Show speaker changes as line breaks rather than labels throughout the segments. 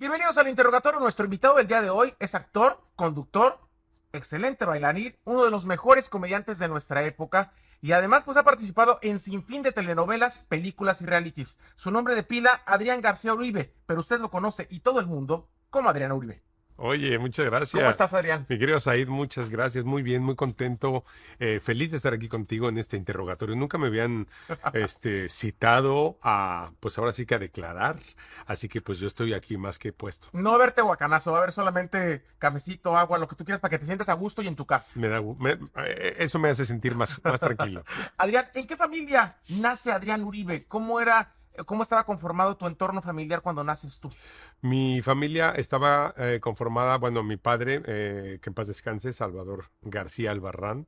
Bienvenidos al interrogatorio. Nuestro invitado del día de hoy es actor, conductor, excelente bailarín, uno de los mejores comediantes de nuestra época y además pues ha participado en sinfín de telenovelas, películas y realities. Su nombre de pila, Adrián García Uribe, pero usted lo conoce y todo el mundo como Adrián Uribe.
Oye, muchas
¿Cómo
gracias.
estás, Adrián?
Mi querido Said, muchas gracias. Muy bien, muy contento, feliz de estar aquí contigo en este interrogatorio. Nunca me habían citado a, pues ahora sí que a declarar, así que pues yo estoy aquí más que puesto.
No va a haberte guacanazo, va a haber solamente cafecito, agua, lo que tú quieras para que te sientas a gusto y en tu casa.
Eso me hace sentir más tranquilo.
Adrián, ¿en qué familia nace Adrián Uribe? ¿Cómo estaba conformado tu entorno familiar cuando naces tú?
Mi familia estaba conformada, bueno, mi padre, que en paz descanse, Salvador García Albarrán,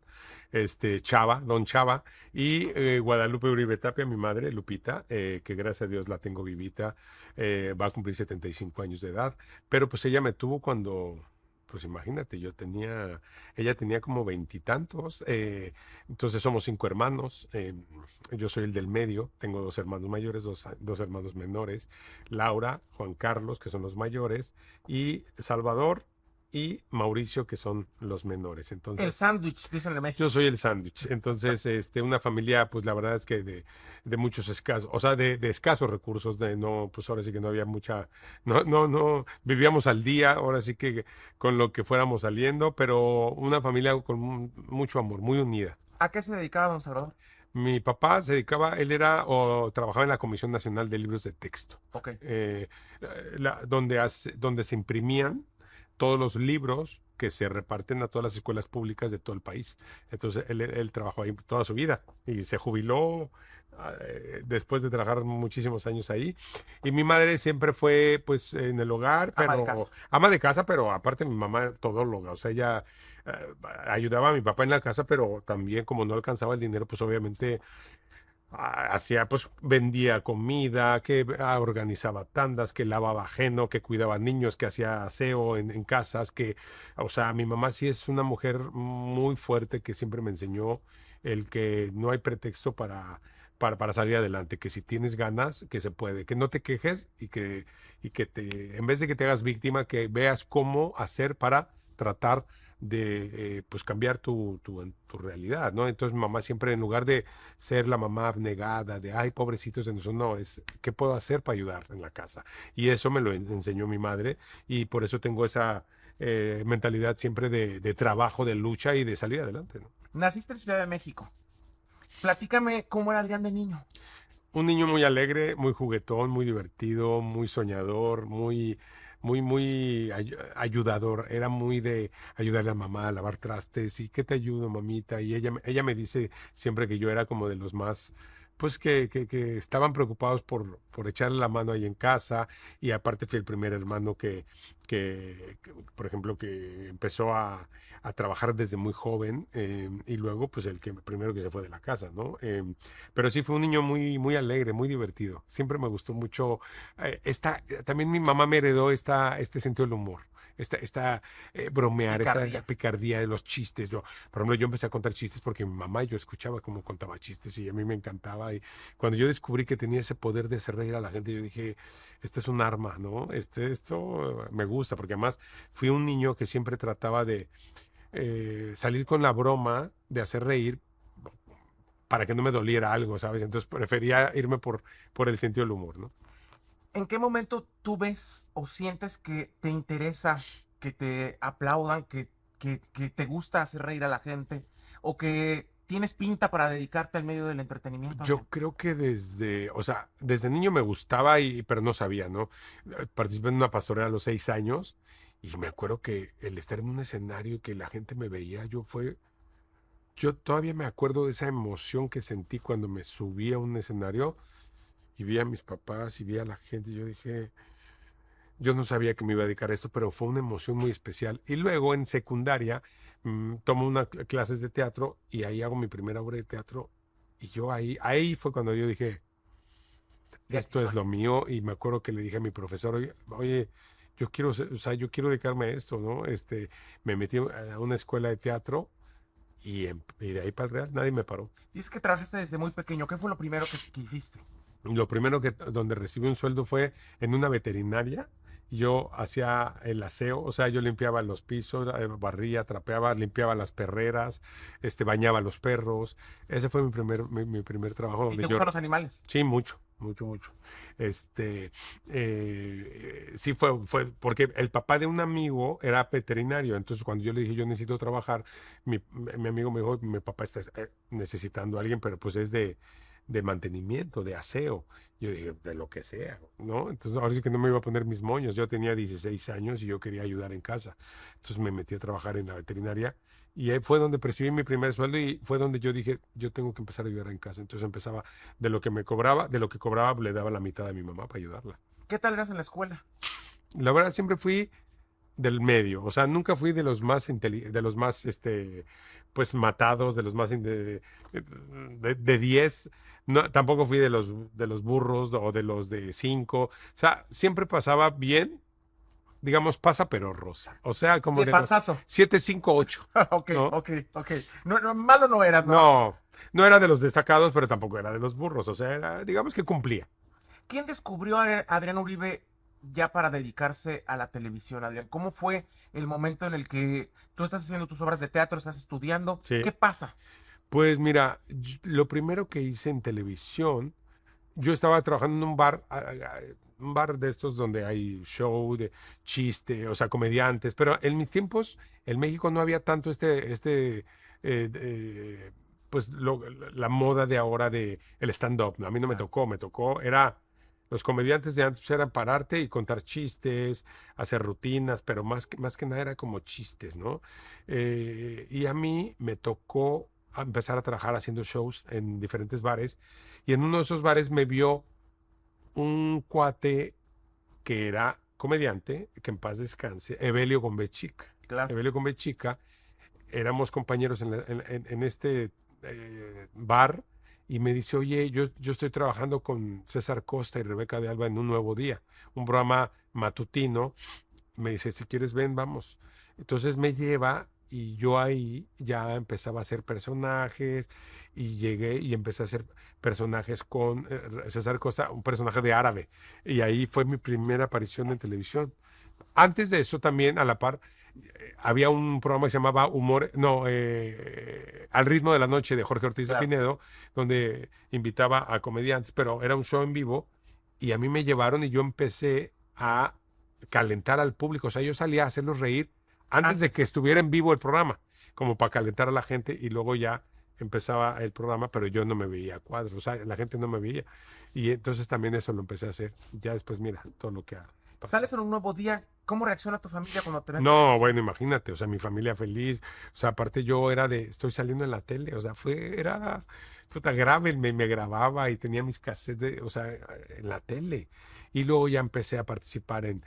Chava, Don Chava, y Guadalupe Uribe Tapia, mi madre, Lupita, que gracias a Dios la tengo vivita, va a cumplir 75 años de edad, pero pues ella me tuvo cuando, pues imagínate, ella tenía como veintitantos, entonces somos cinco hermanos, yo soy el del medio, tengo dos hermanos mayores, dos hermanos menores, Laura, Juan Carlos, que son los mayores, y Salvador y Mauricio, que son los menores.
El
Entonces,
sándwich, dicen en
yo
México.
soy el sándwich. Entonces, una familia, pues la verdad es que de muchos escasos, o sea, de escasos recursos, de no, pues ahora sí que no había mucha, no, vivíamos al día, ahora sí que con lo que fuéramos saliendo, pero una familia con mucho amor, muy unida.
¿A qué se dedicaba don Salvador?
Mi papá se dedicaba, él era o trabajaba en la Comisión Nacional de Libros de Texto,
Ok.
eh, donde se imprimían todos los libros que se reparten a todas las escuelas públicas de todo el país. Entonces él trabajó ahí toda su vida y se jubiló después de trabajar muchísimos años ahí. Y mi madre siempre fue pues en el hogar,
Ama de casa.
pero ama de casa, pero aparte mi mamá todóloga, o sea, ella ayudaba a mi papá en la casa, pero también como no alcanzaba el dinero, pues obviamente hacía, pues vendía comida, que organizaba tandas, que lavaba ajeno, que cuidaba niños, que hacía aseo en casas, que, o sea, mi mamá sí es una mujer muy fuerte que siempre me enseñó el que no hay pretexto para salir adelante, que si tienes ganas, que se puede, que no te quejes en vez de que te hagas víctima, que veas cómo hacer para tratar de pues cambiar tu realidad, ¿no? Entonces mi mamá siempre en lugar de ser la mamá abnegada de, ay, pobrecitos de nosotros, no, es, ¿qué puedo hacer para ayudar en la casa? Y eso me lo enseñó mi madre y por eso tengo esa mentalidad siempre de trabajo, de lucha y de salir adelante, ¿no?
Naciste en Ciudad de México. Platícame cómo era Adrián de niño.
Un niño muy alegre, muy juguetón, muy divertido, muy soñador, muy ayudador. Era muy de ayudarle a mamá a lavar trastes y ¿qué te ayudo, mamita? Y ella me dice siempre que yo era como de los más, pues que estaban preocupados por echarle la mano ahí en casa. Y aparte fui el primer hermano por ejemplo, que empezó a trabajar desde muy joven y luego pues el que primero que se fue de la casa, ¿no? Pero sí fue un niño muy alegre, muy divertido. Siempre me gustó mucho. También mi mamá me heredó este sentido del humor. Bromear, esta
Picardía.
picardía de los chistes. Por ejemplo, yo empecé a contar chistes porque mi mamá, yo escuchaba cómo contaba chistes y a mí me encantaba. Y cuando yo descubrí que tenía ese poder de hacer reír a la gente, yo dije, este es un arma, ¿no? Esto me gusta, porque además fui un niño que siempre trataba de salir con la broma, de hacer reír, para que no me doliera algo, ¿sabes? Entonces prefería irme por el sentido del humor, ¿no?
¿En qué momento tú ves o sientes que te interesa, que te aplaudan, que te gusta hacer reír a la gente o que tienes pinta para dedicarte al medio del entretenimiento,
Yo
Adrián?
creo que o sea, desde niño me gustaba, pero no sabía, ¿no? Participé en una pastorela a los 6 años y me acuerdo que el estar en un escenario y que la gente me veía, yo todavía me acuerdo de esa emoción que sentí cuando me subí a un escenario y vi a mis papás y vi a la gente y yo dije, yo no sabía que me iba a dedicar a esto, pero fue una emoción muy especial. Y luego en secundaria tomo unas clases de teatro y ahí hago mi primera obra de teatro. Y yo ahí fue cuando yo dije,
De aquí
esto es
soy.
lo mío. Y me acuerdo que le dije a mi profesor, oye, o sea, yo quiero dedicarme a esto, ¿no? Me metí a una escuela de teatro y de ahí para el Real nadie me paró.
Dices que trabajaste desde muy pequeño. ¿Qué fue lo primero que hiciste?
Lo primero donde recibí un sueldo fue en una veterinaria Yo hacía el aseo, o sea, yo limpiaba los pisos, barría, trapeaba, limpiaba las perreras, bañaba a los perros. Ese fue mi primer trabajo
¿Y
donde
te
yo.
gustan los animales?
Sí, mucho, mucho, mucho. Sí fue porque el papá de un amigo era veterinario, entonces cuando yo le dije yo necesito trabajar, mi amigo me dijo, mi papá está necesitando a alguien, pero pues es de mantenimiento, de aseo. Yo dije, de lo que sea, ¿no? Entonces ahora sí que no me iba a poner mis moños. Yo tenía 16 años y yo quería ayudar en casa. Entonces me metí a trabajar en la veterinaria y ahí fue donde percibí mi primer sueldo y fue donde yo dije, yo tengo que empezar a ayudar en casa. Entonces empezaba de lo que me cobraba, de lo que cobraba le daba la mitad a mi mamá para ayudarla.
¿Qué tal eras en la escuela?
La verdad siempre fui del medio, o sea, nunca fui de los más de los más pues matados, de los más de 10. No, tampoco fui de los burros o de los de 5. O sea, siempre pasaba bien, digamos, pasa pero rosa. O sea, como
De
de los
panzazo.
7 5 8,
Ok,
¿no?
ok, ok. No, no, malo no eras, ¿no?
No, no era de los destacados, pero tampoco era de los burros. O sea, digamos que cumplía.
¿Quién descubrió a Adrián Uribe ya para dedicarse a la televisión, Adrián? ¿Cómo fue el momento en el que tú estás haciendo tus obras de teatro, estás estudiando?
Sí.
¿Qué pasa?
Pues mira, lo primero que hice en televisión, yo estaba trabajando en un bar de estos donde hay show de chiste, o sea, comediantes, pero en mis tiempos en México no había tanto pues la moda de ahora de el stand-up, ¿no? A mí no
Claro.
me tocó, era, los comediantes de antes pues, eran pararte y contar chistes, hacer rutinas, pero más que nada era como chistes, ¿no? Y a mí me tocó empezar a trabajar haciendo shows en diferentes bares y en uno de esos bares me vio un cuate que era comediante, que en paz descanse, Evelio Gombechica.
Claro.
Evelio Gombechica, éramos compañeros en este bar y me dice, oye, yo estoy trabajando con César Costa y Rebeca de Alba en Un Nuevo Día, un programa matutino. Me dice, si quieres ven, vamos. Entonces me lleva y yo ahí ya empezaba a hacer personajes y llegué y empecé a hacer personajes con César Costa, un personaje de árabe. Y ahí fue mi primera aparición en televisión. Antes de eso también, a la par, había un programa que se llamaba Humor, no, Al ritmo de la noche de Jorge Ortiz de
Claro.
Pinedo, donde invitaba a comediantes, pero era un show en vivo y a mí me llevaron y yo empecé a calentar al público, o sea, yo salía a hacerlos reír antes de que
Antes.
estuviera en vivo el programa, como para calentar a la gente y luego ya empezaba el programa, pero yo no me veía a cuadros, o sea, la gente no me veía. Y entonces también eso lo empecé a hacer. Ya después, mira, todo lo que ha pasado.
Sales en Un Nuevo Día. ¿Cómo reacciona tu familia cuando te ven en
No,
televisión?
bueno, imagínate, o sea, mi familia feliz, o sea, aparte yo era estoy saliendo en la tele, o sea, era puta grave, me grababa y tenía mis cassettes, o sea, en la tele. Y luego ya empecé a participar en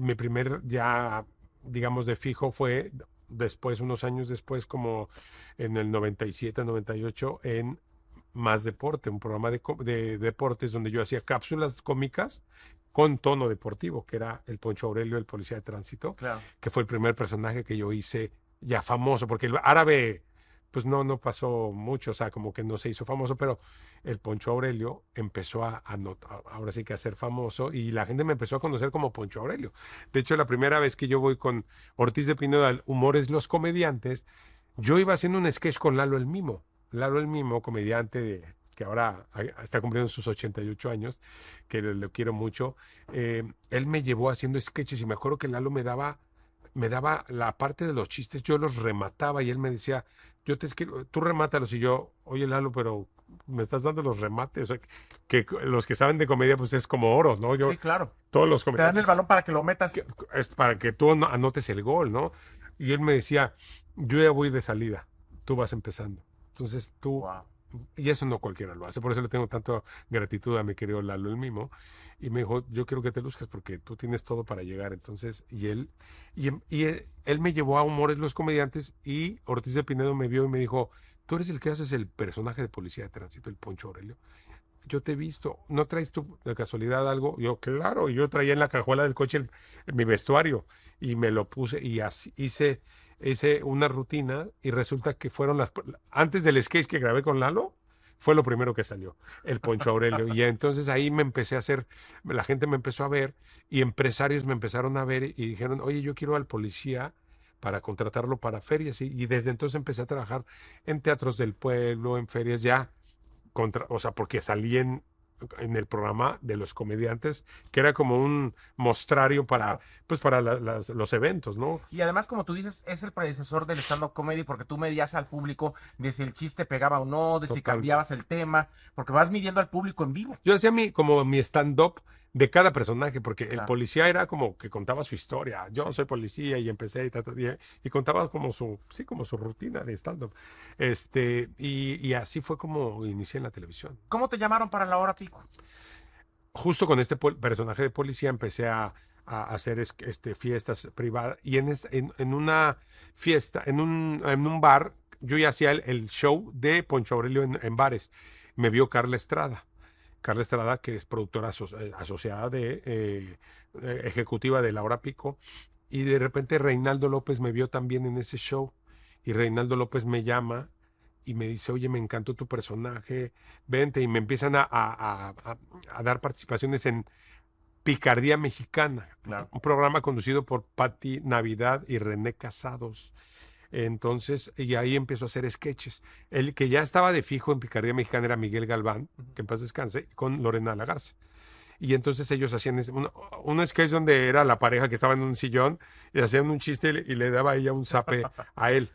mi primer, ya, digamos, de fijo fue después, unos años después, como en el 97, 98, en Más Deporte, un programa de deportes donde yo hacía cápsulas cómicas con tono deportivo, que era el Poncho Aurelio, el policía de tránsito,
Claro.
que fue el primer personaje que yo hice ya famoso, porque el árabe, pues no pasó mucho, o sea, como que no se hizo famoso, pero el Poncho Aurelio empezó ahora sí que a ser famoso y la gente me empezó a conocer como Poncho Aurelio. De hecho, la primera vez que yo voy con Ortiz de Pinedo al Humores Los Comediantes, yo iba haciendo un sketch con Lalo el Mimo. Lalo el Mimo, comediante que ahora está cumpliendo sus 88 años, que lo quiero mucho. Él me llevó haciendo sketches y me acuerdo que Lalo me daba la parte de los chistes, yo los remataba y él me decía, yo te escribo, tú remátalos y yo, oye Lalo, pero me estás dando los remates, o sea, que los que saben de comedia pues es como oro, ¿no?
Sí, claro.
Todos los
Te dan el
comediantes
balón para que lo metas.
es para que tú anotes el gol, ¿no? Y él me decía, yo ya voy de salida, tú vas empezando. Entonces tú,
Wow.
y eso no cualquiera lo hace, por eso le tengo tanto gratitud a mi querido Lalo el Mimo. Y me dijo, yo quiero que te luzcas porque tú tienes todo para llegar. Entonces, él me llevó a Humores Los Comediantes y Ortiz de Pinedo me vio y me dijo, tú eres el que haces el personaje de policía de tránsito, el Poncho Aurelio. Yo te he visto, ¿no traes tú de casualidad algo? Yo, claro, yo traía en la cajuela del coche mi vestuario y me lo puse y así hice una rutina y resulta que fueron antes del sketch que grabé con Lalo, Fue lo primero que salió, el Poncho Aurelio. Y entonces ahí me empecé a hacer, la gente me empezó a ver y empresarios me empezaron a ver y dijeron, oye, yo quiero al policía para contratarlo para ferias. Y desde entonces empecé a trabajar en teatros del pueblo, en ferias ya, o sea, porque salí en el programa de los comediantes, que era como un mostrario para, pues para los eventos, ¿no?
Y además, como tú dices, es el predecesor del stand-up comedy porque tú medías al público de si el chiste pegaba o no, de si
Total.
cambiabas el tema, porque vas midiendo al público en vivo.
Yo hacía como mi stand-up de cada personaje, porque el
Claro.
policía era como que contaba su historia. Yo soy policía y empecé y contaba como sí, como su rutina de stand-up. Y así fue como inicié en la televisión.
¿Cómo te llamaron para la hora pico?
Justo con este personaje de policía empecé a hacer fiestas privadas y en una fiesta, en un bar, yo ya hacía el show de Poncho Aurelio en bares. Me vio Carla Estrada. Carla Estrada, que es productora asociada ejecutiva de La Hora Pico, y de repente Reinaldo López me vio también en ese show, y Reinaldo López me llama y me dice, oye, me encantó tu personaje, vente, y me empiezan a dar participaciones en Picardía Mexicana,
Claro.
un programa conducido por Patti Navidad y René Casados. Entonces, y ahí empezó a hacer sketches. El que ya estaba de fijo en Picardía Mexicana era Miguel Galván, que en paz descanse, con Lorena Lagarza. Y entonces ellos hacían un sketch donde era la pareja que estaba en un sillón y hacían un chiste y le daba a ella un zape a él.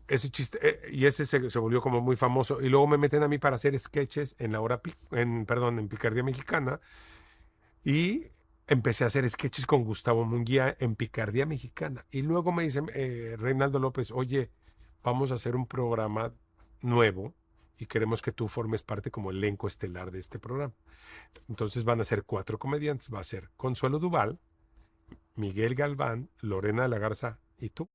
Ese chiste, y ese se volvió como muy famoso. Y luego me meten a mí para hacer sketches en la hora, perdón, en Picardía Mexicana. Y empecé a hacer sketches con Gustavo Munguía en Picardía Mexicana. Y luego me dice Reinaldo López, oye, vamos a hacer un programa nuevo y queremos que tú formes parte como elenco estelar de este programa. Entonces van a ser 4 comediantes. Va a ser Consuelo Duval, Miguel Galván, Lorena de la Garza y tú.